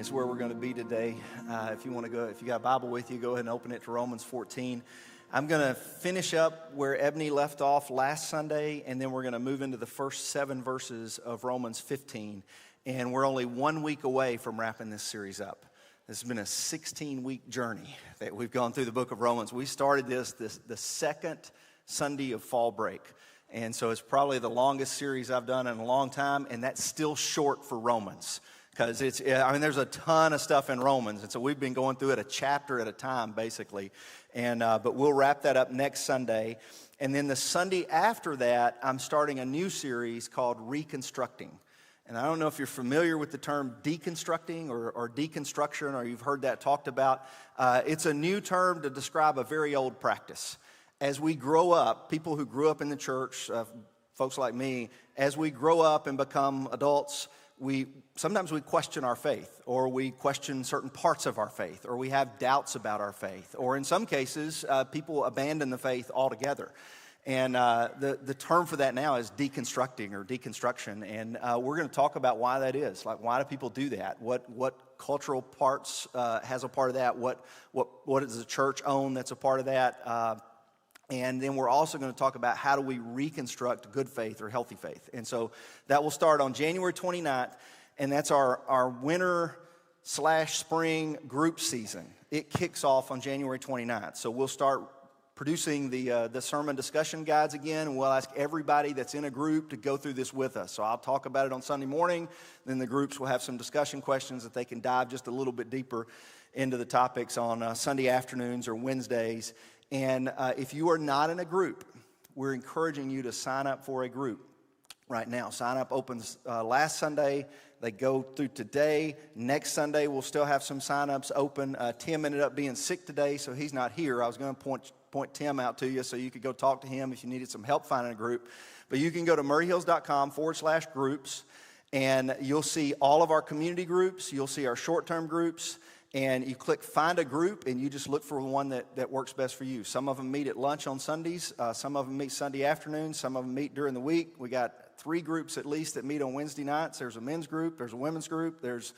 Is where we're going to be today. If you got a Bible with you, go ahead and open it to Romans 14. I'm going to finish up where Ebony left off last Sunday, and then we're going to move into the first 7 verses of Romans 15. And we're only 1 week away from wrapping this series up. This has been a 16-week journey that we've gone through the book of Romans. We started this the second Sunday of fall break. And so it's probably the longest series I've done in a long time, and that's still short for Romans. Because there's a ton of stuff in Romans, and so we've been going through it a chapter at a time, basically. And but we'll wrap that up next Sunday, and then the Sunday after that, I'm starting a new series called Reconstructing. And I don't know if you're familiar with the term deconstructing or deconstruction, or you've heard that talked about. It's a new term to describe a very old practice. As we grow up, people who grew up in the church, folks like me, as we grow up and become adults, sometimes we question our faith, or we question certain parts of our faith, or we have doubts about our faith, or in some cases, people abandon the faith altogether. And the term for that now is deconstructing or deconstruction, and we're going to talk about why that is. Like, why do people do that? What cultural parts has a part of that? What does the church own that's a part of that? And then we're also going to talk about how do we reconstruct good faith or healthy faith. And so that will start on January 29th, and that's our winter/spring group season. It kicks off on January 29th. So we'll start producing the sermon discussion guides again, and we'll ask everybody that's in a group to go through this with us. So I'll talk about it on Sunday morning, then the groups will have some discussion questions that they can dive just a little bit deeper into the topics on Sunday afternoons or Wednesdays. And if you are not in a group, we're encouraging you to sign up for a group right now. Sign up opens last Sunday. They go through today. Next Sunday, we'll still have some sign-ups open. Tim ended up being sick today, so he's not here. I was going to point Tim out to you so you could go talk to him if you needed some help finding a group. But you can go to murrayhills.com/groups, and you'll see all of our community groups. You'll see our short-term groups. And you click Find a Group, and you just look for one that works best for you. Some of them meet at lunch on Sundays. Some of them meet Sunday afternoons. Some of them meet during the week. We got 3 groups at least that meet on Wednesday nights. There's a men's group. There's a women's group. There's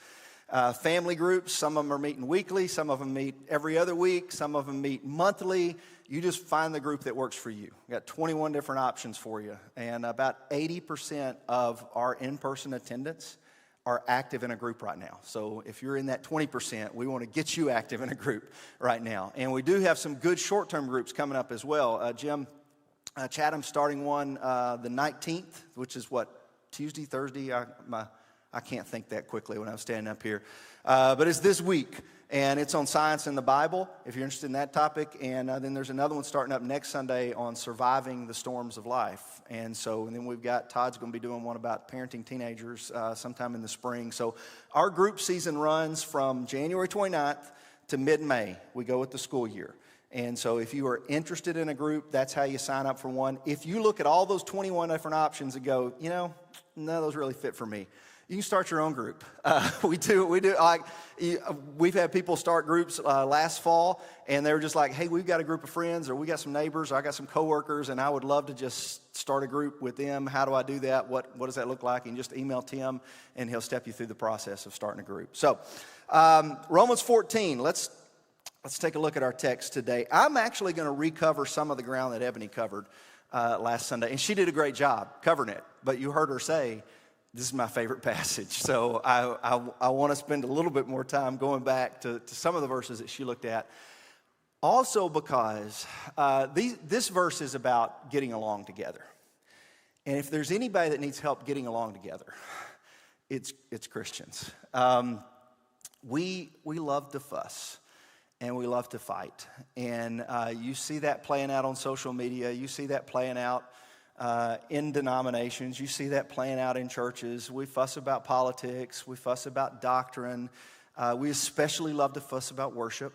family groups. Some of them are meeting weekly. Some of them meet every other week. Some of them meet monthly. You just find the group that works for you. We got 21 different options for you. And about 80% of our in-person attendance are active in a group right now. So if you're in that 20%, we want to get you active in a group right now. And we do have some good short-term groups coming up as well. Jim Chatham's starting one the 19th, which is Tuesday, Thursday? I can't think that quickly when I'm standing up here. But it's this week, and it's on science in the Bible, if you're interested in that topic. And then there's another one starting up next Sunday on surviving the storms of life. And then we've got Todd's going to be doing one about parenting teenagers sometime in the spring. So our group season runs from January 29th to mid-May. We go with the school year. And so if you are interested in a group, that's how you sign up for one. If you look at all those 21 different options and go, none of those really fit for me, you can start your own group. We do. We've had people start groups last fall, and they were just like, hey, we've got a group of friends, or we got some neighbors, or I got some coworkers, and I would love to just start a group with them. How do I do that? What does that look like? And just email Tim, and he'll step you through the process of starting a group. So Romans 14, let's take a look at our text today. I'm actually going to recover some of the ground that Ebony covered last Sunday, and she did a great job covering it. But you heard her say, this is my favorite passage, so I want to spend a little bit more time going back to some of the verses that she looked at. Also because this verse is about getting along together. And if there's anybody that needs help getting along together, it's Christians. We love to fuss, and we love to fight. And you see that playing out on social media. You see that playing out in denominations. You see that playing out in churches. We fuss about politics. We fuss about doctrine. We especially love to fuss about worship.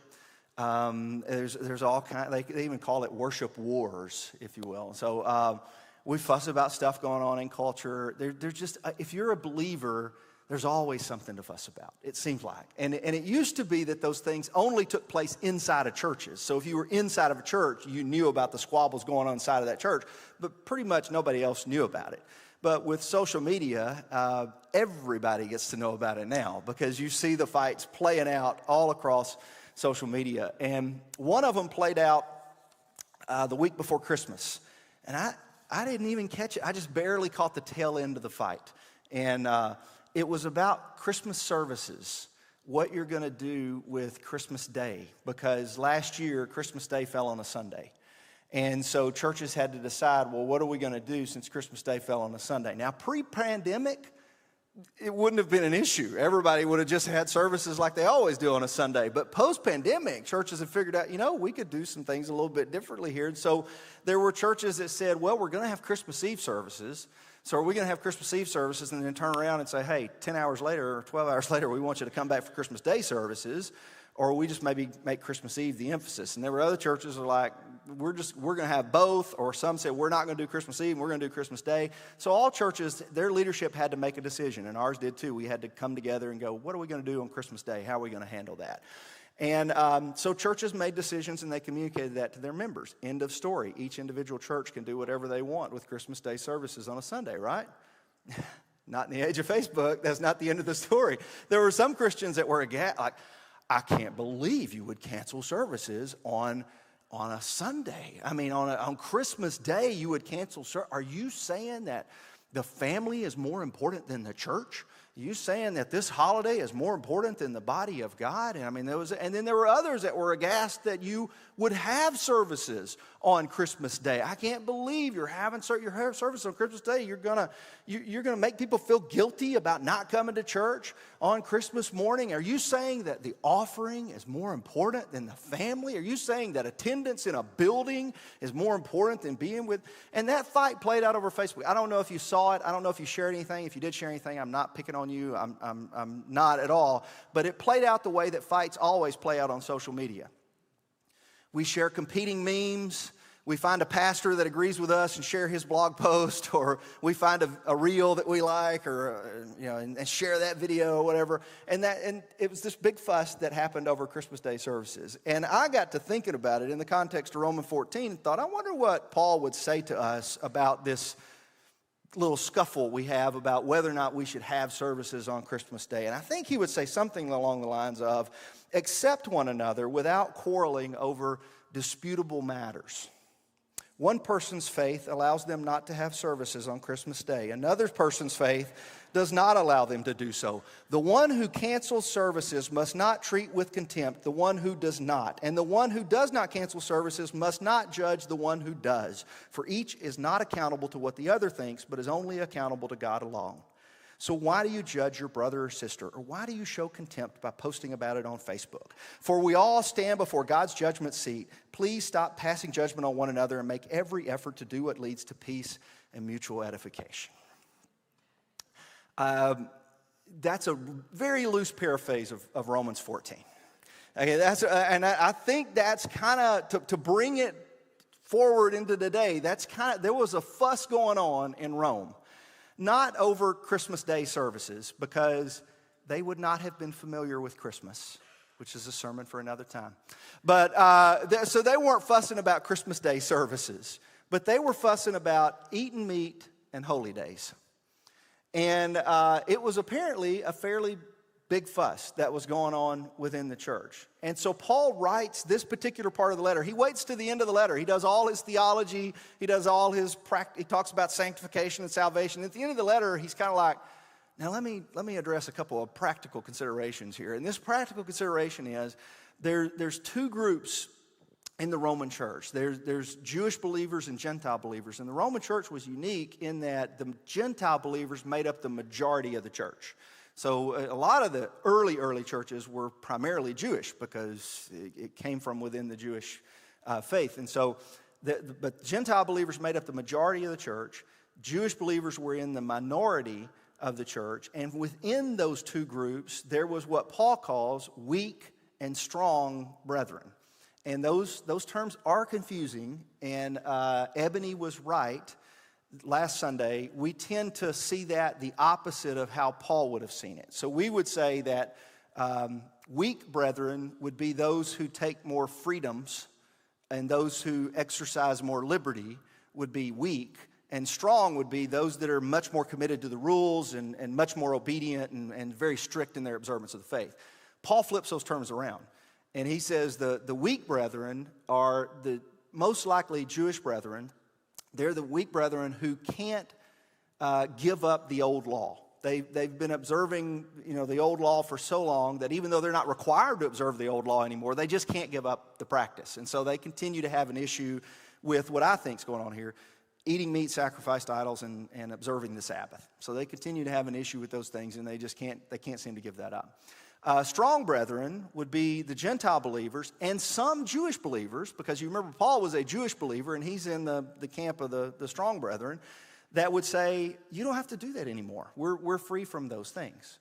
There's all kind. They even call it worship wars, if you will. So we fuss about stuff going on in culture. There's just if you're a believer, there's always something to fuss about, it seems like. And it used to be that those things only took place inside of churches. So if you were inside of a church, you knew about the squabbles going on inside of that church. But pretty much nobody else knew about it. But with social media, everybody gets to know about it now because you see the fights playing out all across social media. And one of them played out the week before Christmas. And I didn't even catch it. I just barely caught the tail end of the fight. And it was about Christmas services, what you're going to do with Christmas Day. Because last year, Christmas Day fell on a Sunday. And so churches had to decide, well, what are we going to do since Christmas Day fell on a Sunday? Now, pre-pandemic, it wouldn't have been an issue. Everybody would have just had services like they always do on a Sunday. But post-pandemic, churches have figured out, we could do some things a little bit differently here. And so there were churches that said, well, we're going to have Christmas Eve services. So are we going to have Christmas Eve services and then turn around and say, hey, 10 hours later or 12 hours later, we want you to come back for Christmas Day services? Or we just maybe make Christmas Eve the emphasis. And there were other churches that were like, we're going to have both. Or some said, we're not going to do Christmas Eve, we're going to do Christmas Day. So all churches, their leadership had to make a decision. And ours did too. We had to come together and go, what are we going to do on Christmas Day? How are we going to handle that? And so churches made decisions and they communicated that to their members. End of story. Each individual church can do whatever they want with Christmas Day services on a Sunday, right? Not in the age of Facebook. That's not the end of the story. There were some Christians that were like, I can't believe you would cancel services on a Sunday. I mean, on Christmas Day, you would cancel service. Are you saying that the family is more important than the church? Are you saying that this holiday is more important than the body of God? And I mean, and then there were others that were aghast that you would have services on Christmas Day. I can't believe you're having service on Christmas Day. You're gonna make people feel guilty about not coming to church on Christmas morning. Are you saying that the offering is more important than the family? Are you saying that attendance in a building is more important than being with? And that fight played out over Facebook. I don't know if you saw it. I don't know if you shared anything. If you did share anything, I'm not picking on you. I'm not at all. But it played out the way that fights always play out on social media. We share competing memes. We find a pastor that agrees with us and share his blog post, or we find a reel that we like, or and share that video or whatever. And it was this big fuss that happened over Christmas Day services. And I got to thinking about it in the context of Romans 14 and thought, I wonder what Paul would say to us about this little scuffle we have about whether or not we should have services on Christmas Day. And I think he would say something along the lines of, accept one another without quarreling over disputable matters. One person's faith allows them not to have services on Christmas Day. Another person's faith does not allow them to do so. The one who cancels services must not treat with contempt the one who does not. And the one who does not cancel services must not judge the one who does. For each is not accountable to what the other thinks, but is only accountable to God alone. So why do you judge your brother or sister? Or why do you show contempt by posting about it on Facebook? For we all stand before God's judgment seat. Please stop passing judgment on one another and make every effort to do what leads to peace and mutual edification. That's a very loose paraphrase of Romans 14. Okay, I think that's kind of, to bring it forward into today, there was a fuss going on in Rome. Not over Christmas Day services, because they would not have been familiar with Christmas, which is a sermon for another time. But so they weren't fussing about Christmas Day services, but they were fussing about eating meat and holy days. And it was apparently a fairly big fuss that was going on within the church. And so Paul writes this particular part of the letter. He waits to the end of the letter. He does all his theology. He does all his he talks about sanctification and salvation. At the end of the letter, he's kind of like, now let me address a couple of practical considerations here. And this practical consideration is there's two groups in the Roman church. There's Jewish believers and Gentile believers. And the Roman church was unique in that the Gentile believers made up the majority of the church. So a lot of the early churches were primarily Jewish because it came from within the Jewish faith. And so, but Gentile believers made up the majority of the church. Jewish believers were in the minority of the church. And within those two groups, there was what Paul calls weak and strong brethren. And those terms are confusing, and Ebony was right. Last Sunday, we tend to see that the opposite of how Paul would have seen it. So we would say that weak brethren would be those who take more freedoms, and those who exercise more liberty would be weak, And strong would be those that are much more committed to the rules and much more obedient and very strict in their observance of the faith. Paul flips those terms around. And he says the weak brethren are the most likely Jewish brethren. They're the weak brethren who can't give up the old law. They've been observing, the old law for so long that even though they're not required to observe the old law anymore, they just can't give up the practice. And so they continue to have an issue with what I think is going on here, eating meat sacrificed to idols and observing the Sabbath. So they continue to have an issue with those things, and they can't seem to give that up. Strong brethren would be the Gentile believers and some Jewish believers, because you remember Paul was a Jewish believer, and he's in the camp of the strong brethren, that would say, you don't have to do that anymore. We're free from those things.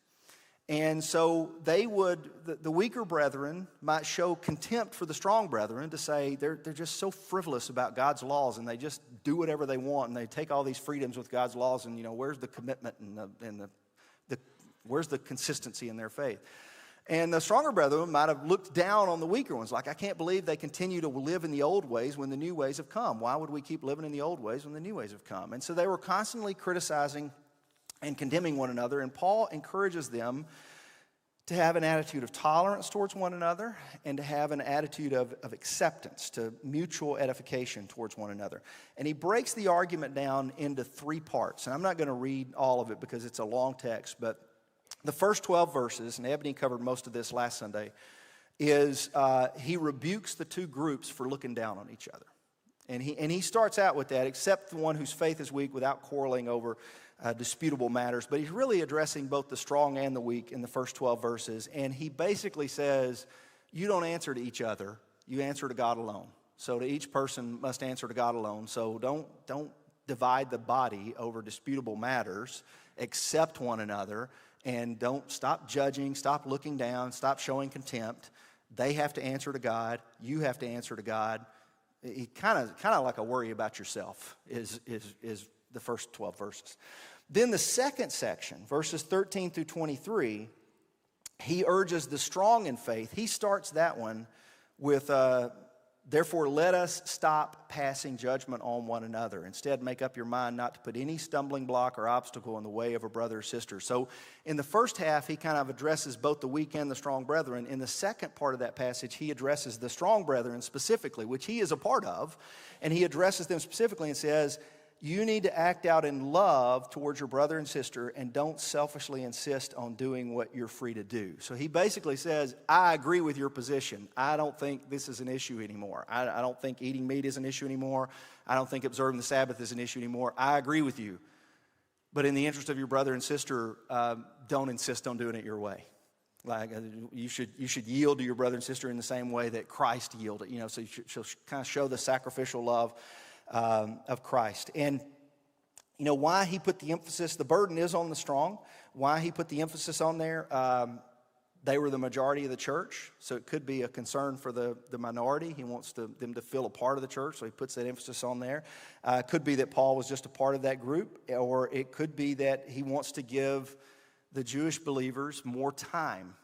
And so they would, the weaker brethren might show contempt for the strong brethren to say they're just so frivolous about God's laws, and they just do whatever they want, and they take all these freedoms with God's laws, and where's the commitment and where's the consistency in their faith? And the stronger brethren might have looked down on the weaker ones, like, I can't believe they continue to live in the old ways when the new ways have come. Why would we keep living in the old ways when the new ways have come? And so they were constantly criticizing and condemning one another, and Paul encourages them to have an attitude of tolerance towards one another and to have an attitude of acceptance, to mutual edification towards one another. And he breaks the argument down into 3 parts. And I'm not going to read all of it because it's a long text, but the first 12 verses, and Ebony covered most of this last Sunday, is he rebukes the 2 groups for looking down on each other. And he starts out with that, except the one whose faith is weak, without quarreling over disputable matters. But he's really addressing both the strong and the weak in the first 12 verses. And he basically says, you don't answer to each other, you answer to God alone. So to each person must answer to God alone. So don't divide the body over disputable matters, accept one another, and don't stop judging, stop looking down, stop showing contempt. They have to answer to God, you have to answer to God. Kind of like a worry about yourself is the first 12 verses. Then the second section, verses 13 through 23, he urges the strong in faith. He starts that one with, therefore let us stop passing judgment on one another. Instead, make up your mind not to put any stumbling block or obstacle in the way of a brother or sister. So in the first half, he kind of addresses both the weak and the strong brethren. In the second part of that passage, he addresses the strong brethren specifically, which he is a part of. And he addresses them specifically and says, you need to act out in love towards your brother and sister, and don't selfishly insist on doing what you're free to do. So he basically says, I agree with your position. I don't think this is an issue anymore. I don't think eating meat is an issue anymore. I don't think observing the Sabbath is an issue anymore. I agree with you. But in the interest of your brother and sister, don't insist on doing it your way. Like you should yield to your brother and sister in the same way that Christ yielded. So you should kind of show the sacrificial love of Christ. And why he put the emphasis, the burden is on the strong. Why he put the emphasis on there, they were the majority of the church, so it could be a concern for the minority. He wants them to feel a part of the church, so he puts that emphasis on there. It could be that Paul was just a part of that group, or it could be that he wants to give the Jewish believers more time.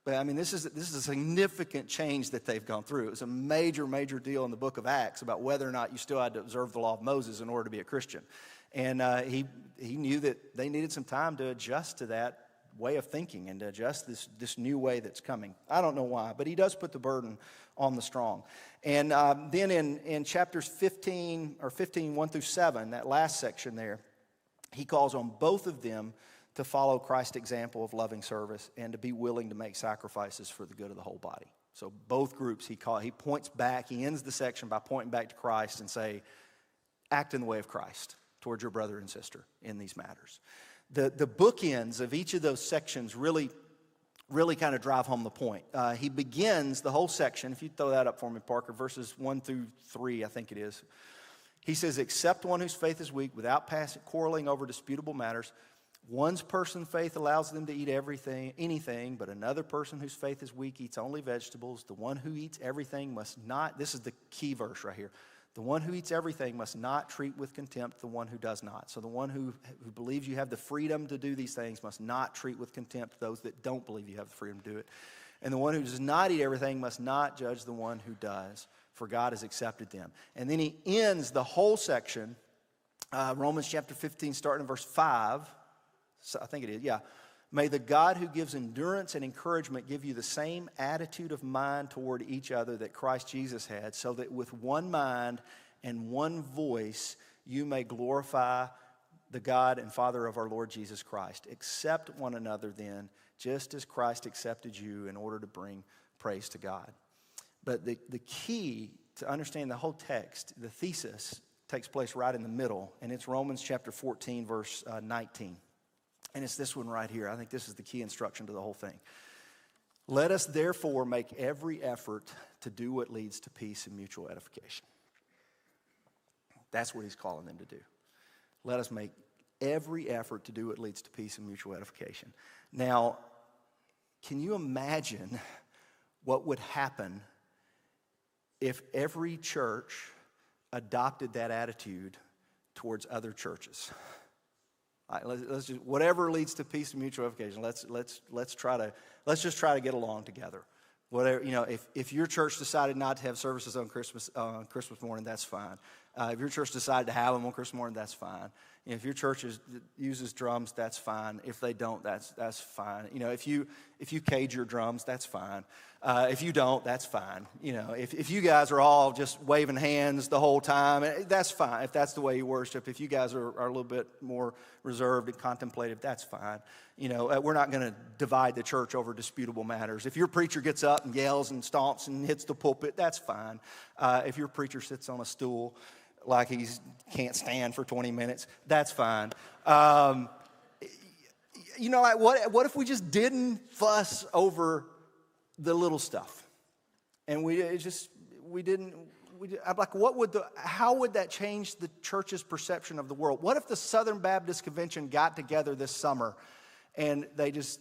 But I mean, this is a significant change that they've gone through. It was a major, major deal in the book of Acts about whether or not you still had to observe the law of Moses in order to be a Christian. And he knew that they needed some time to adjust to that way of thinking and to adjust this new way that's coming. I don't know why, but he does put the burden on the strong. And then in chapters 15, 1 through 7, that last section there, he calls on both of them to follow Christ's example of loving service and to be willing to make sacrifices for the good of the whole body. So both groups he points back, he ends the section by pointing back to Christ and say, act in the way of Christ towards your brother and sister in these matters. The bookends of each of those sections really kind of drive home the point. He begins the whole section, if you throw that up for me, Parker, verses 1 through 3, I think it is. He says, except one whose faith is weak, without quarreling over disputable matters. One person's faith allows them to eat anything, but another person whose faith is weak eats only vegetables. The one who eats everything must not, this is the key verse right here, the one who eats everything must not treat with contempt the one who does not. So the one who believes you have the freedom to do these things must not treat with contempt those that don't believe you have the freedom to do it. And the one who does not eat everything must not judge the one who does, for God has accepted them. And then he ends the whole section Romans chapter 15, starting in verse 5. So I think it is, yeah. May the God who gives endurance and encouragement give you the same attitude of mind toward each other that Christ Jesus had, so that with one mind and one voice you may glorify the God and Father of our Lord Jesus Christ. Accept one another then, just as Christ accepted you in order to bring praise to God. But the key to understand the whole text, the thesis, takes place right in the middle, and it's Romans chapter 14, verse 19. And it's this one right here. I think this is the key instruction to the whole thing. Let us therefore make every effort to do what leads to peace and mutual edification. That's what he's calling them to do. Let us make every effort to do what leads to peace and mutual edification. Now, can you imagine what would happen if every church adopted that attitude towards other churches? All right, let's just, whatever leads to peace and mutual edification, let's just try to get along together. Whatever, if your church decided not to have services on Christmas morning, that's fine. If your church decided to have them on Christmas morning, that's fine. If your church uses drums, that's fine. If they don't, that's fine. If you cage your drums, that's fine. If you don't, that's fine. If you guys are all just waving hands the whole time, that's fine. If that's the way you worship. If you guys are a little bit more reserved and contemplative, that's fine. We're not going to divide the church over disputable matters. If your preacher gets up and yells and stomps and hits the pulpit, that's fine. If your preacher sits on a stool like he can't stand for 20 minutes, that's fine. What if we just didn't fuss over the little stuff? And I'm like, how would that change the church's perception of the world? What if the Southern Baptist Convention got together this summer and they just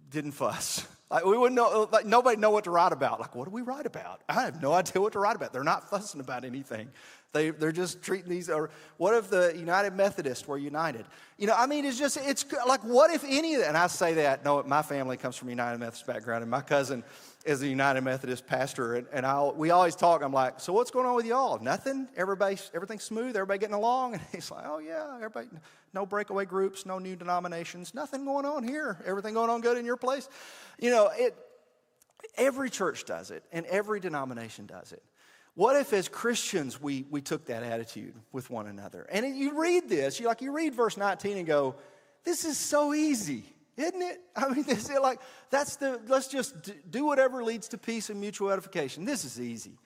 didn't fuss? Like, we wouldn't know, like, nobody know what to write about. Like, what do we write about? I have no idea what to write about. They're not fussing about anything. They're just treating these, or what if the United Methodists were united? It's like, what if any of that, and I say that, no, my family comes from a United Methodist background, and my cousin is a United Methodist pastor, and we always talk, I'm like, so what's going on with y'all? Nothing? Everything's smooth? Everybody getting along? And he's like, oh yeah, everybody, no breakaway groups, no new denominations, nothing going on here. Everything going on good in your place? Every church does it, and every denomination does it. What if as Christians we took that attitude with one another? And you read this, you read verse 19 and go, this is so easy, isn't it? Let's just do whatever leads to peace and mutual edification. This is easy.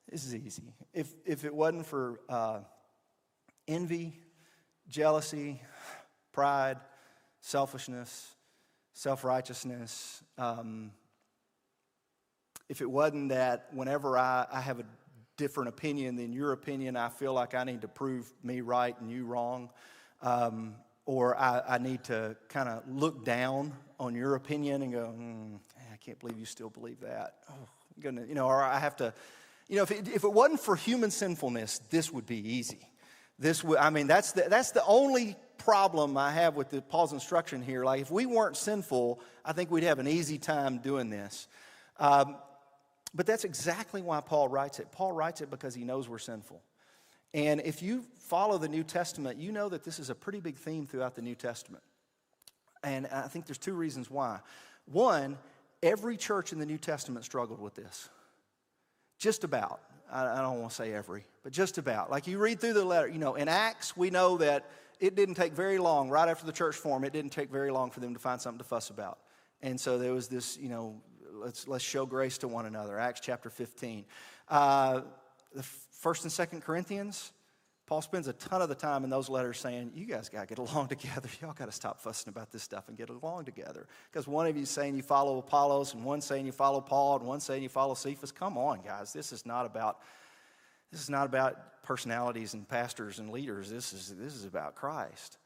This is easy. If it wasn't for envy, jealousy, pride, selfishness, self-righteousness, if it wasn't that whenever I have a different opinion than your opinion, I feel like I need to prove me right and you wrong, or I need to kind of look down on your opinion and go, I can't believe you still believe that. Oh, goodness, or I have to, if it wasn't for human sinfulness, this would be easy. That's the only problem I have with Paul's instruction here. Like, if we weren't sinful, I think we'd have an easy time doing this. But that's exactly why Paul writes it. Paul writes it because he knows we're sinful. And if you follow the New Testament, you know that this is a pretty big theme throughout the New Testament. And I think there's two reasons why. One, every church in the New Testament struggled with this. Just about. I don't want to say every, but just about. Like, you read through the letter, in Acts, we know that it didn't take very long, right after the church formed, it didn't take very long for them to find something to fuss about. And so there was this, let's show grace to one another. Acts chapter 15. The 1st and 2nd Corinthians, Paul spends a ton of the time in those letters saying, you guys got to get along together. Y'all got to stop fussing about this stuff and get along together. Because one of you is saying you follow Apollos, and one's saying you follow Paul, and one's saying you follow Cephas. Come on, guys. This is not about personalities and pastors and leaders. This is about Christ.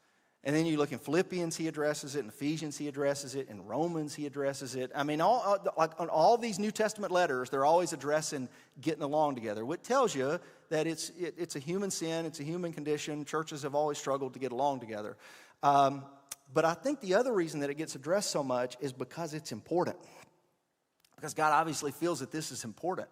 And then you look in Philippians, he addresses it. In Ephesians, he addresses it. In Romans, he addresses it. On all these New Testament letters, they're always addressing getting along together, which tells you that it's a human sin, it's a human condition. Churches have always struggled to get along together. But I think the other reason that it gets addressed so much is because it's important. Because God obviously feels that this is important.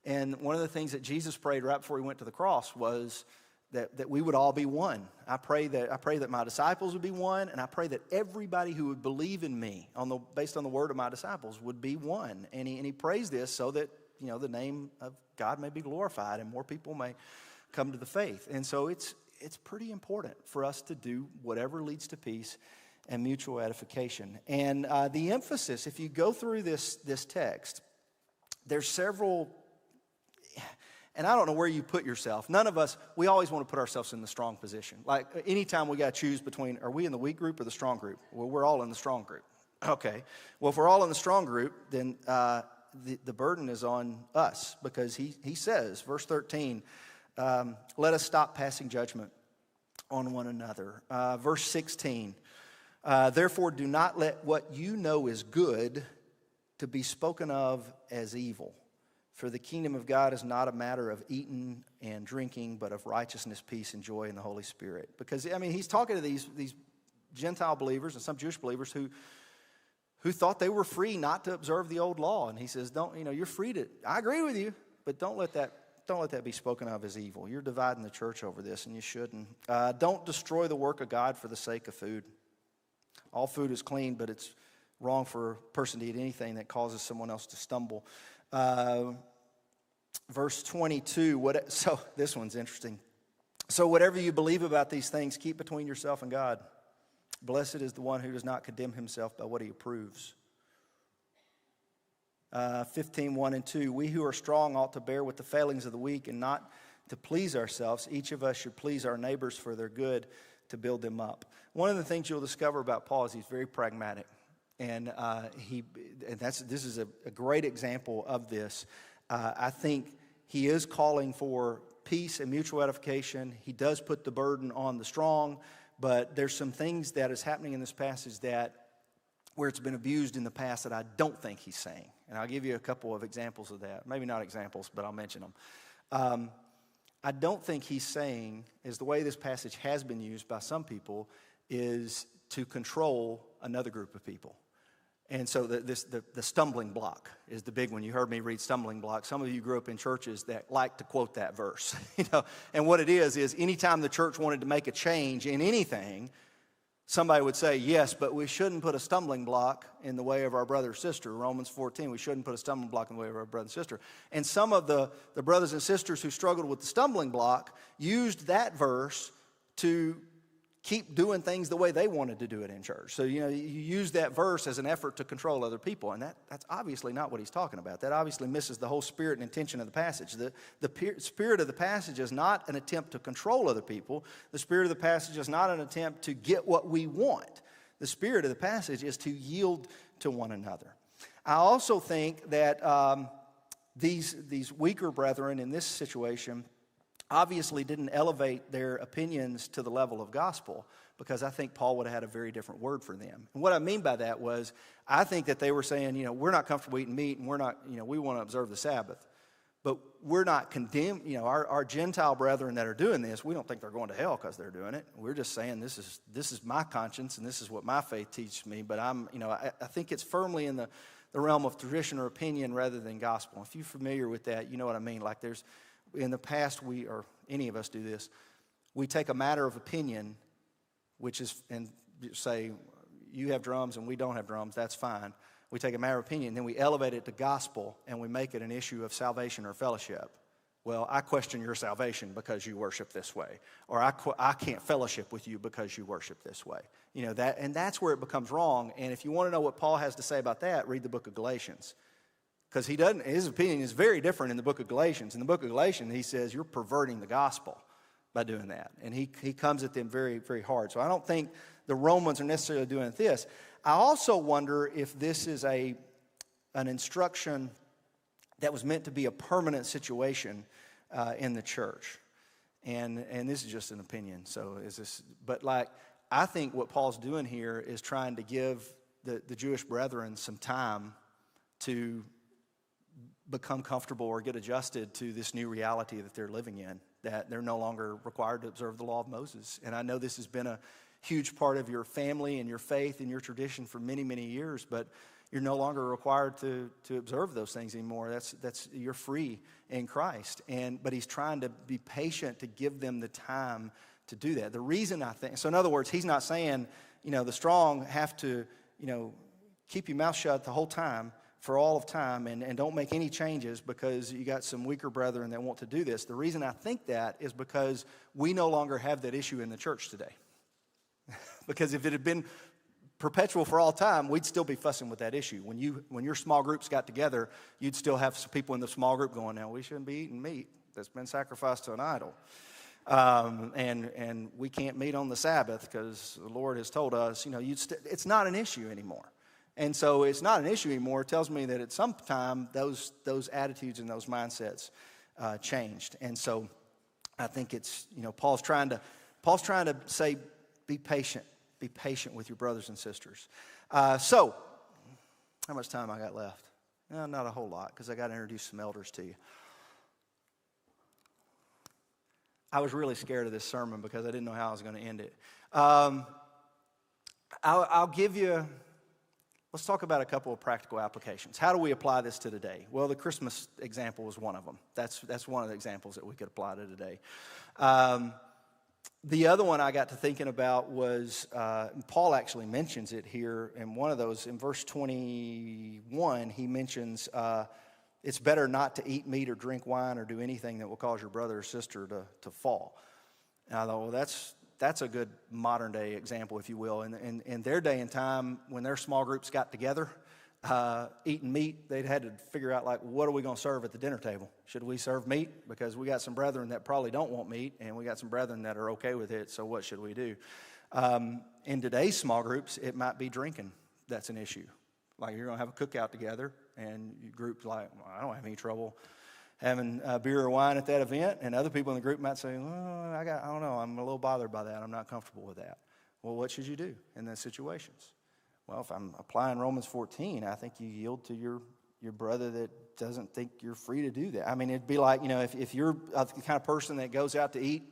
And one of the things that Jesus prayed right before he went to the cross was, that we would all be one. I pray that my disciples would be one, and I pray that everybody who would believe in me, based on the word of my disciples, would be one. And he prays this so that the name of God may be glorified and more people may come to the faith. And so it's pretty important for us to do whatever leads to peace and mutual edification. And the emphasis, if you go through this text, there's several. And I don't know where you put yourself. None of us, we always want to put ourselves in the strong position. Like anytime we got to choose between, are we in the weak group or the strong group? Well, we're all in the strong group. Okay. Well, if we're all in the strong group, then the burden is on us, because he says, verse 13, let us stop passing judgment on one another. Verse 16, therefore do not let what you know is good to be spoken of as evil. For the kingdom of God is not a matter of eating and drinking, but of righteousness, peace, and joy in the Holy Spirit. Because, he's talking to these Gentile believers and some Jewish believers who thought they were free not to observe the old law. And he says, you're free to, I agree with you, but don't let that be spoken of as evil. You're dividing the church over this, and you shouldn't. Don't destroy the work of God for the sake of food. All food is clean, but it's wrong for a person to eat anything that causes someone else to stumble. Verse 22, so this one's interesting. So whatever you believe about these things, keep between yourself and God. Blessed is the one who does not condemn himself by what he approves. 15, 1 and 2, we who are strong ought to bear with the failings of the weak and not to please ourselves. Each of us should please our neighbors for their good, to build them up. One of the things you'll discover about Paul is he's very pragmatic. And this is a great example of this. I think he is calling for peace and mutual edification. He does put the burden on the strong, but there's some things that is happening in this passage where it's been abused in the past that I don't think he's saying. And I'll give you a couple of examples of that. Maybe not examples, but I'll mention them. I don't think he's saying, is the way this passage has been used by some people, is to control another group of people. And so the stumbling block is the big one. You heard me read stumbling block. Some of you grew up in churches that like to quote that verse. And what it is anytime the church wanted to make a change in anything, somebody would say, yes, but we shouldn't put a stumbling block in the way of our brother or sister. Romans 14, we shouldn't put a stumbling block in the way of our brother and sister. And some of the brothers and sisters who struggled with the stumbling block used that verse to keep doing things the way they wanted to do it in church. So, you use that verse as an effort to control other people, and that's obviously not what he's talking about. That obviously misses the whole spirit and intention of the passage. The spirit of the passage is not an attempt to control other people. The spirit of the passage is not an attempt to get what we want. The spirit of the passage is to yield to one another. I also think that these weaker brethren in this situation obviously didn't elevate their opinions to the level of gospel, because I think Paul would have had a very different word for them. And what I mean by that was, I think that they were saying, we're not comfortable eating meat, and we're not, we want to observe the Sabbath. But we're not condemned, our Gentile brethren that are doing this, we don't think they're going to hell because they're doing it. We're just saying this is my conscience, and this is what my faith teaches me. But I think it's firmly in the realm of tradition or opinion rather than gospel. If you're familiar with that, you know what I mean. Like in the past, or any of us do this, we take a matter of opinion, and say, you have drums and we don't have drums, that's fine. We take a matter of opinion, then we elevate it to gospel, and we make it an issue of salvation or fellowship. Well, I question your salvation because you worship this way. Or I can't fellowship with you because you worship this way. And that's where it becomes wrong. And if you want to know what Paul has to say about that, read the book of Galatians. Because his opinion is very different in the book of Galatians. In the book of Galatians, he says you're perverting the gospel by doing that. And he comes at them very, very hard. So I don't think the Romans are necessarily doing this. I also wonder if this is an instruction that was meant to be a permanent situation in the church. And this is just an opinion. But I think what Paul's doing here is trying to give the Jewish brethren some time to become comfortable or get adjusted to this new reality that they're living in, that they're no longer required to observe the law of Moses. And I know this has been a huge part of your family and your faith and your tradition for many, many years, but You're no longer required to observe those things anymore. You're free in Christ. But he's trying to be patient to give them the time to do that. The reason I think, so in other words, he's not saying, the strong have to, keep your mouth shut the whole time for all of time and don't make any changes because you got some weaker brethren that want to do this. The reason I think that is because we no longer have that issue in the church today. Because if it had been perpetual for all time, we'd still be fussing with that issue. When your small groups got together, you'd still have some people in the small group going, now we shouldn't be eating meat that's been sacrificed to an idol. And we can't meet on the Sabbath because the Lord has told us, it's not an issue anymore. And so it's not an issue anymore. It tells me that at some time those attitudes and those mindsets changed. And so I think it's, Paul's trying to say, be patient. Be patient with your brothers and sisters. So, how much time I got left? Not a whole lot, because I got to introduce some elders to you. I was really scared of this sermon because I didn't know how I was going to end it. I'll give you, let's talk about a couple of practical applications. How do we apply this to today? Well, the Christmas example was one of them. That's one of the examples that we could apply to today. The other one I got to thinking about was, Paul actually mentions it here in one of those. In verse 21, he mentions it's better not to eat meat or drink wine or do anything that will cause your brother or sister to fall. And I thought, well, that's a good modern day example, if you will. In their day and time, when their small groups got together, eating meat, they'd had to figure out, what are we going to serve at the dinner table? Should we serve meat? Because we got some brethren that probably don't want meat, and we got some brethren that are okay with it, so what should we do? In today's small groups, it might be drinking that's an issue. Like, you're going to have a cookout together, and your group's like, well, I don't have any trouble having beer or wine at that event, and other people in the group might say, well, I don't know, I'm a little bothered by that, I'm not comfortable with that. Well, what should you do in those situations? Well, if I'm applying Romans 14, I think you yield to your brother that doesn't think you're free to do that. I mean, it'd be like, if you're the kind of person that goes out to eat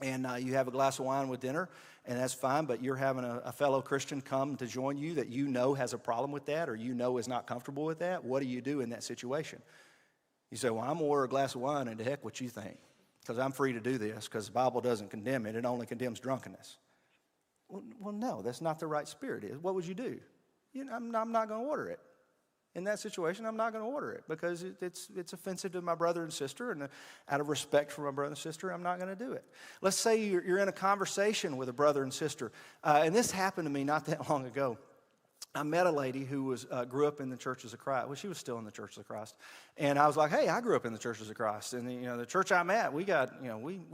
and you have a glass of wine with dinner, and that's fine, but you're having a fellow Christian come to join you that has a problem with that or is not comfortable with that, what do you do in that situation? You say, well, I'm going to order a glass of wine and to heck what you think, because I'm free to do this because the Bible doesn't condemn it. It only condemns drunkenness. Well, no, that's not the right spirit. What would you do? I'm not going to order it. In that situation, I'm not going to order it because it's offensive to my brother and sister, and out of respect for my brother and sister, I'm not going to do it. Let's say you're in a conversation with a brother and sister, and this happened to me not that long ago. I met a lady who grew up in the Churches of Christ. Well, she was still in the Churches of Christ, and I was like, "Hey, I grew up in the Churches of Christ." And the church I'm at, we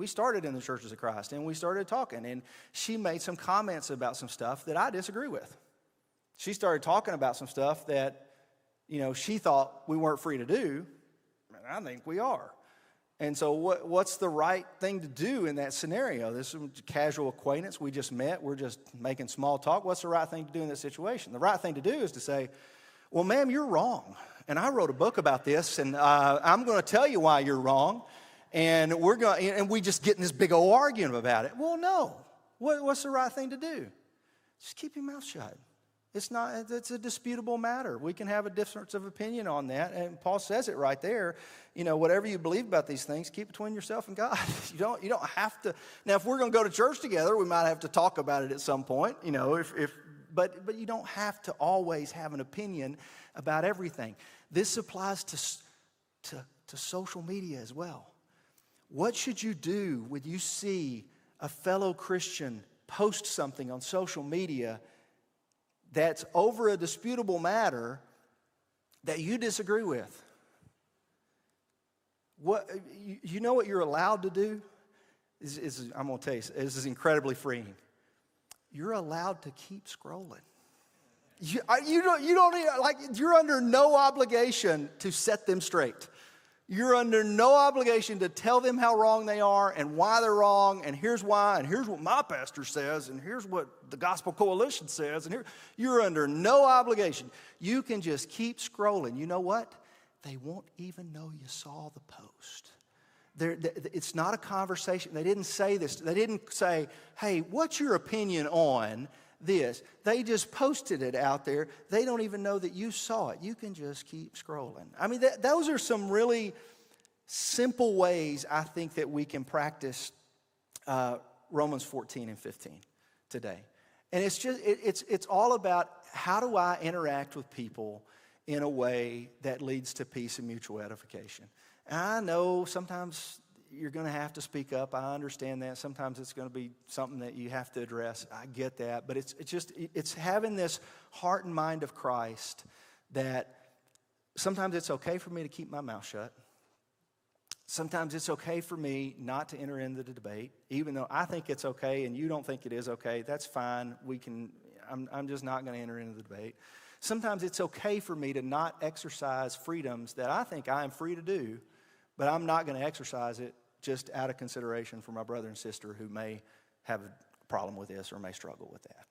started in the Churches of Christ, and we started talking. And she made some comments about some stuff that I disagree with. She started talking about some stuff that, she thought we weren't free to do, and I think we are. And so what's the right thing to do in that scenario? This is a casual acquaintance. We just met. We're just making small talk. What's the right thing to do in this situation? The right thing to do is to say, well, ma'am, you're wrong. And I wrote a book about this, and I'm going to tell you why you're wrong. And we just get in this big old argument about it. Well, no. What's the right thing to do? Just keep your mouth shut. It's a disputable matter. We can have a difference of opinion on that. And Paul says it right there. Whatever you believe about these things, keep between yourself and God. You don't have to. Now, if we're going to go to church together, we might have to talk about it at some point, but you don't have to always have an opinion about everything. This applies to social media as well. What should you do when you see a fellow Christian post something on social media that's over a disputable matter that you disagree with? What you're allowed to do? I'm going to tell you, this is incredibly freeing. You're allowed to keep scrolling. You're under no obligation to set them straight. You're under no obligation to tell them how wrong they are and why they're wrong, and here's why, and here's what my pastor says, and here's what the Gospel Coalition says, and you're under no obligation. You can just keep scrolling. You know what? They won't even know you saw the post. It's not a conversation. They didn't say this. They didn't say, hey, what's your opinion on this. They just posted it out there. They don't even know that you saw it. You can just keep scrolling. I mean, those are some really simple ways I think that we can practice Romans 14 and 15 today. And it's just it's all about how do I interact with people in a way that leads to peace and mutual edification. And I know sometimes you're going to have to speak up. I understand that. Sometimes it's going to be something that you have to address. I get that. But it's having this heart and mind of Christ that sometimes it's okay for me to keep my mouth shut. Sometimes it's okay for me not to enter into the debate, even though I think it's okay and you don't think it is okay. That's fine. I'm just not going to enter into the debate. Sometimes it's okay for me to not exercise freedoms that I think I am free to do, but I'm not going to exercise it just out of consideration for my brother and sister who may have a problem with this or may struggle with that.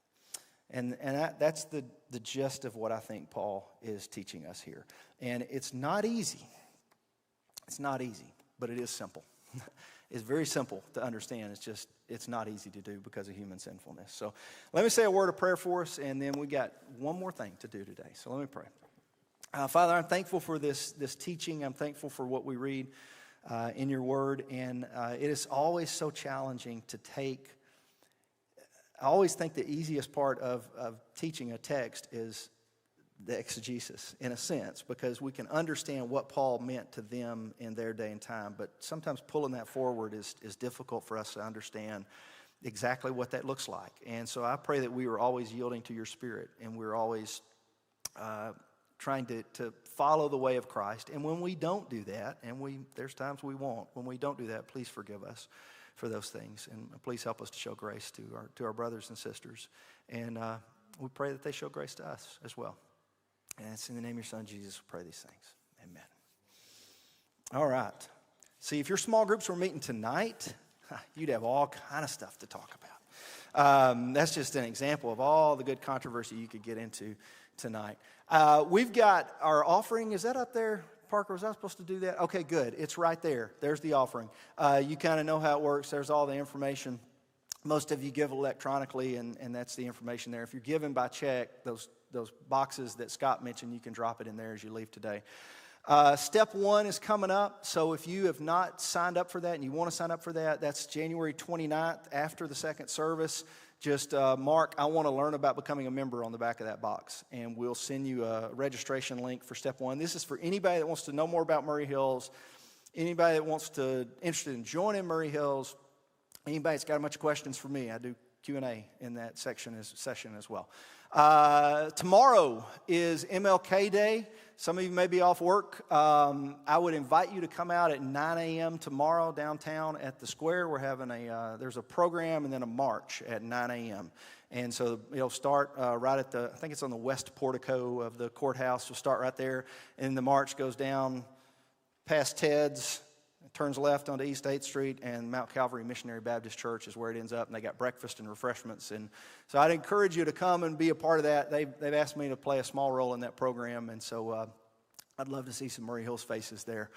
And that's the gist of what I think Paul is teaching us here. And it's not easy. It's not easy, but it is simple. It's very simple to understand. It's not easy to do because of human sinfulness. So let me say a word of prayer for us, and then we got one more thing to do today. So let me pray. Father, I'm thankful for this teaching. I'm thankful for what we read in your word, and it is always so challenging to take. I always think the easiest part of teaching a text is the exegesis, in a sense, because we can understand what Paul meant to them in their day and time, but sometimes pulling that forward is difficult for us to understand exactly what that looks like. And so I pray that we are always yielding to your Spirit, and we're always trying to follow the way of Christ. And when we don't do that, and there's times we won't, when we don't do that, please forgive us for those things, and please help us to show grace to our brothers and sisters. And we pray that they show grace to us as well. And it's in the name of your Son, Jesus, we pray these things. Amen. All right. See, if your small groups were meeting tonight, you'd have all kind of stuff to talk about. That's just an example of all the good controversy you could get into tonight. We've got our offering. Is that up there? Parker, was I supposed to do that? Okay, good. It's right there. There's the offering. You kind of know how it works. There's all the information. Most of you give electronically, and that's the information there. If you're giving by check, those boxes that Scott mentioned, you can drop it in there as you leave today. Step 1 is coming up, so if you have not signed up for that and you want to sign up for that, that's January 29th after the second service. Just mark, I want to learn about becoming a member on the back of that box, and we'll send you a registration link for Step 1. This is for anybody that wants to know more about Murray Hills, anybody that wants to interested in joining Murray Hills, anybody that's got a bunch of questions for me. I do Q&A in that session as well. Tomorrow is MLK Day. Some of you may be off work. I would invite you to come out at 9 a.m. tomorrow downtown at the square. We're having there's a program and then a march at 9 a.m. And so it'll start right at I think it's on the west portico of the courthouse. We'll start right there. And the march goes down past Ted's, turns left onto East 8th Street, and Mount Calvary Missionary Baptist Church is where it ends up, and they got breakfast and refreshments. And so I'd encourage you to come and be a part of that. They've asked me to play a small role in that program, and so I'd love to see some Murray Hills faces there.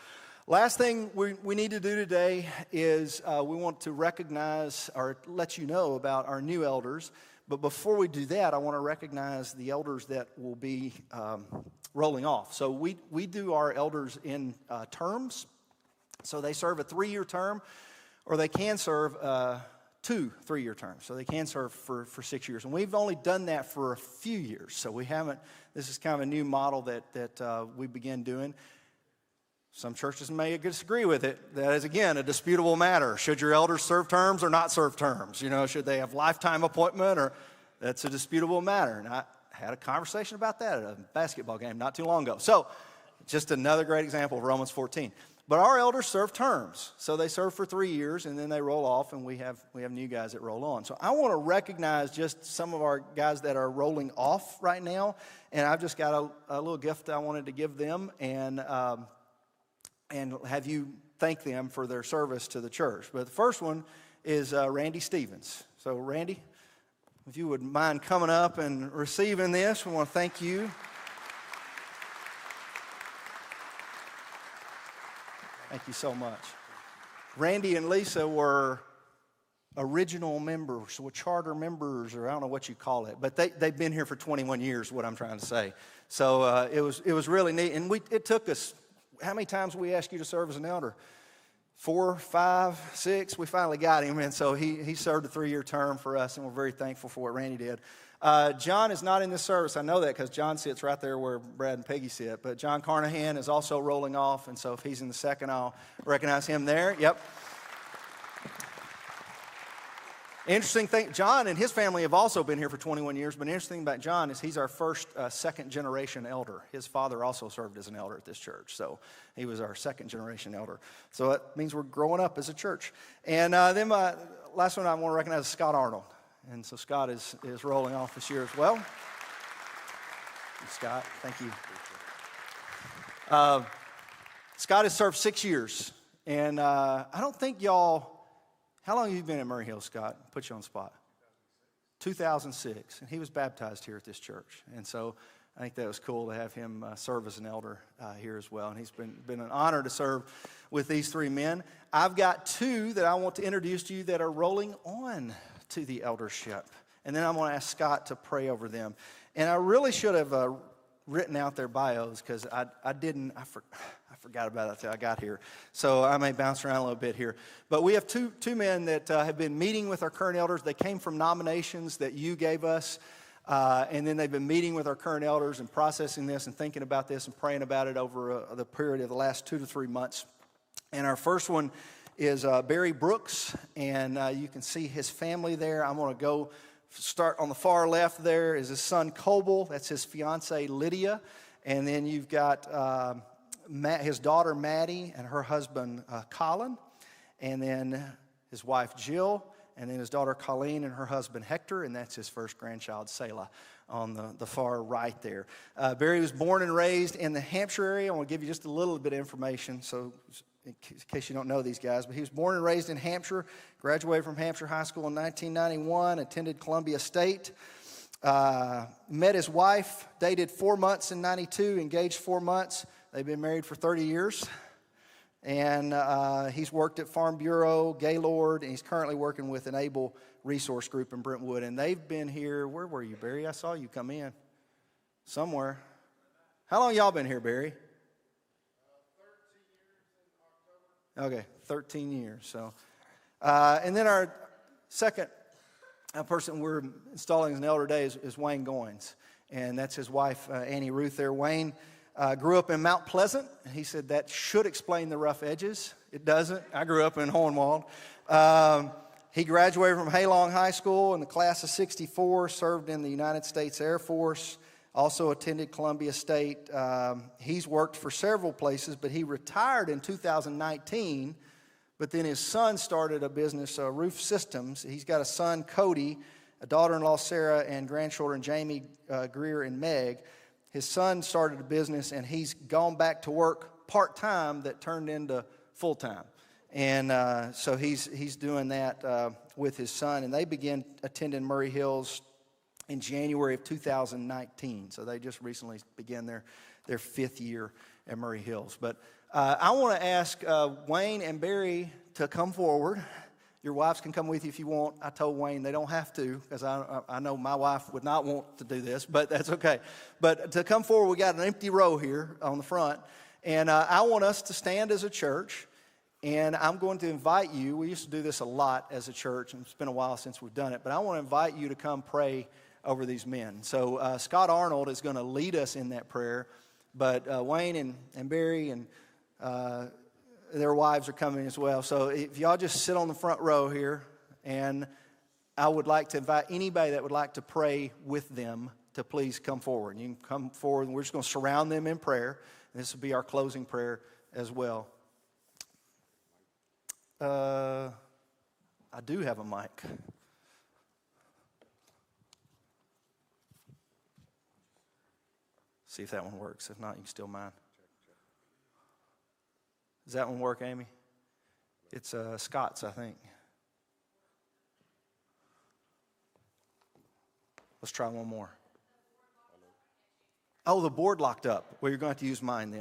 Last thing we need to do today is we want to recognize or let you know about our new elders. But before we do that, I want to recognize the elders that will be rolling off. So we do our elders in terms. So they serve a 3-year term, or they can serve 2 3-year terms. So they can serve for 6 years. And we've only done that for a few years. So we haven't, this is kind of a new model that we began doing. Some churches may disagree with it. That is, again, a disputable matter. Should your elders serve terms or not serve terms? You know, should they have lifetime appointment, or that's a disputable matter. And I had a conversation about that at a basketball game not too long ago. So just another great example of Romans 14. But our elders serve terms. So they serve for 3 years, and then they roll off, and we have new guys that roll on. So I want to recognize just some of our guys that are rolling off right now, and I've just got a little gift I wanted to give them, and have you thank them for their service to the church. But the first one is Randy Stevens. So Randy, if you would mind coming up and receiving this, we want to thank you. Thank you so much. Randy and Lisa were original members, or charter members, or I don't know what you call it, but they've been here for 21 years, what I'm trying to say. So it was really neat. And it took us, how many times we asked you to serve as an elder? 4, 5, 6, we finally got him, and so he served a 3-year term for us, and we're very thankful for what Randy did. John is not in this service. I know that because John sits right there where Brad and Peggy sit, but John Carnahan is also rolling off, and so if he's in the second, I'll recognize him there. Yep. Interesting thing, John and his family have also been here for 21 years, but interesting about John is he's our first second-generation elder. His father also served as an elder at this church, so he was our second-generation elder. So it means we're growing up as a church. And then my last one I want to recognize is Scott Arnold. And so Scott is rolling off this year as well. Scott, thank you. Scott has served 6 years, and I don't think y'all... How long have you been at Murray Hill, Scott? Put you on the spot. 2006. And he was baptized here at this church. And so I think that was cool to have him serve as an elder here as well. And he's been an honor to serve with these 3 men. I've got 2 that I want to introduce to you that are rolling on to the eldership. And then I'm going to ask Scott to pray over them. And I really should have written out their bios because I didn't. I forgot about it until I got here. So I may bounce around a little bit here. But we have two men that have been meeting with our current elders. They came from nominations that you gave us. And then they've been meeting with our current elders and processing this and thinking about this and praying about it over the period of the last 2 to 3 months. And our first one is Barry Brooks. And you can see his family there. I'm going to go start on the far left there is his son Coble. That's his fiancee Lydia. And then you've got his daughter Maddie and her husband Colin. And then his wife Jill. And then his daughter Colleen and her husband Hector. And that's his first grandchild Selah on the far right there. Barry was born and raised in the Hampshire area. I want to give you just a little bit of information so in case you don't know these guys. But he was born and raised in Hampshire. Graduated from Hampshire High School in 1991. Attended Columbia State. Met his wife. Dated 4 months in 92. Engaged 4 months. They've been married for 30 years. And he's worked at Farm Bureau, Gaylord, and he's currently working with Enable Resource Group in Brentwood. And they've been here. Where were you, Barry? I saw you come in somewhere. How long y'all been here, Barry? 13 years in October. Okay, 13 years. So, and then our second person we're installing as an elder today is Wayne Goins. And that's his wife, Annie Ruth there. Wayne grew up in Mount Pleasant. And he said that should explain the rough edges. It doesn't. I grew up in Hohenwald. He graduated from Halong High School in the class of 64, served in the United States Air Force, also attended Columbia State. He's worked for several places, but he retired in 2019. But then his son started a business, Roof Systems. He's got a son, Cody, a daughter-in-law, Sarah, and grandchildren, Jamie, Greer, and Meg. His son started a business, and he's gone back to work part-time that turned into full-time. And so he's doing that with his son. And they began attending Murray Hills in January of 2019. So they just recently began their 5th year at Murray Hills. But I want to ask Wayne and Barry to come forward. Your wives can come with you if you want. I told Wayne they don't have to because I know my wife would not want to do this, but that's okay. But to come forward, we got an empty row here on the front. And I want us to stand as a church. And I'm going to invite you. We used to do this a lot as a church, and it's been a while since we've done it. But I want to invite you to come pray over these men. So Scott Arnold is going to lead us in that prayer. But Wayne and Barry and their wives are coming as well. So if y'all just sit on the front row here, and I would like to invite anybody that would like to pray with them to please come forward. You can come forward, and we're just going to surround them in prayer. And this will be our closing prayer as well. I do have a mic. See if that one works. If not, you can steal mine. Does that one work, Amy? It's Scott's, I think. Let's try one more. Oh, the board locked up. Well, you're going to have to use mine then.